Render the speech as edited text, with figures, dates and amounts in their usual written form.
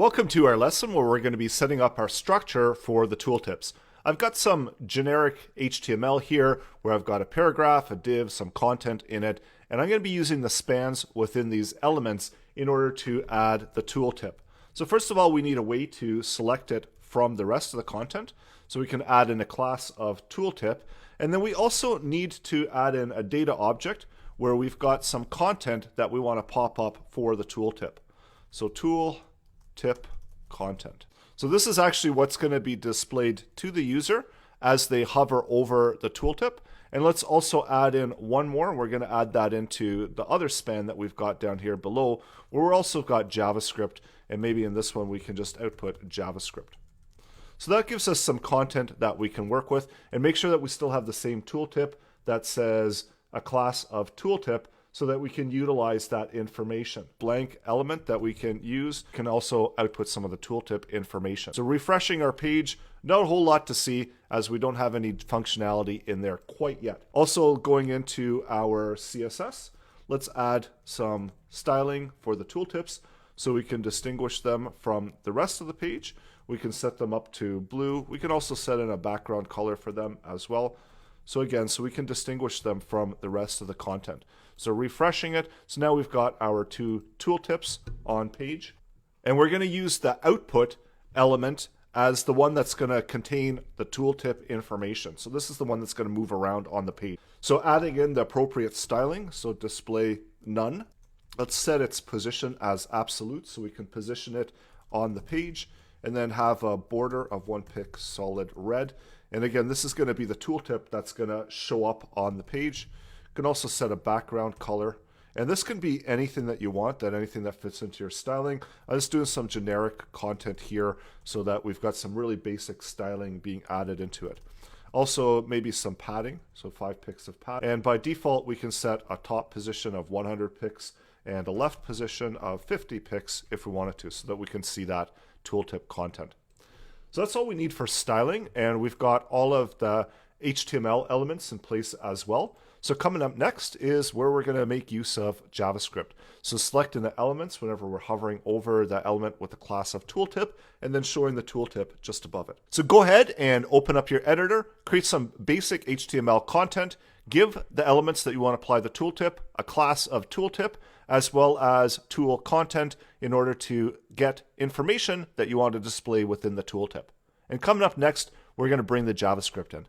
Welcome to our lesson where we're going to be setting up our structure for the tooltips. I've got some generic HTML here where I've got a paragraph, a div, some content in it, and I'm going to be using the spans within these elements in order to add the tooltip. So first of all, we need a way to select it from the rest of the content. So we can add in a class of tooltip, and then we also need to add in a data object where we've got some content that we want to pop up for the tooltip. So tooltip content. So this is actually what's going to be displayed to the user as they hover over the tooltip. And let's also add in one more. We're going to add that into the other span that we've got down here below, where we're also got JavaScript, and maybe in this one we can just output JavaScript. So that gives us some content that we can work with, and make sure that we still have the same tooltip that says a class of tooltip, so that we can utilize that information. Blank element that we can use can also output some of the tooltip information. So refreshing our page, not a whole lot to see as we don't have any functionality in there quite yet. Also going into our CSS, let's add some styling for the tooltips so we can distinguish them from the rest of the page. We can set them up to blue. We can also set in a background color for them as well. So again, so we can distinguish them from the rest of the content. So refreshing it, so now we've got our two tooltips on page. And we're going to use the output element as the one that's going to contain the tooltip information. So this is the one that's going to move around on the page. So adding in the appropriate styling, so display none. Let's set its position as absolute so we can position it on the page, and then have a border of 1 pic solid red. And again, this is going to be the tooltip that's going to show up on the page. You can also set a background color, and this can be anything that you want, anything that fits into your styling. I'm just doing some generic content here so that we've got some really basic styling being added into it. Also maybe some padding, so 5 pics of padding. And by default, we can set a top position of 100 pics and a left position of 50 pics if we wanted to, so that we can see that tooltip content. So that's all we need for styling, and we've got all of the HTML elements in place as well. So coming up next is where we're going to make use of JavaScript. So selecting the elements whenever we're hovering over the element with the class of tooltip, and then showing the tooltip just above it. So go ahead and open up your editor, create some basic HTML content, give the elements that you want to apply the tooltip a class of tooltip, as well as tool content in order to get information that you want to display within the tooltip. And coming up next, we're going to bring the JavaScript in.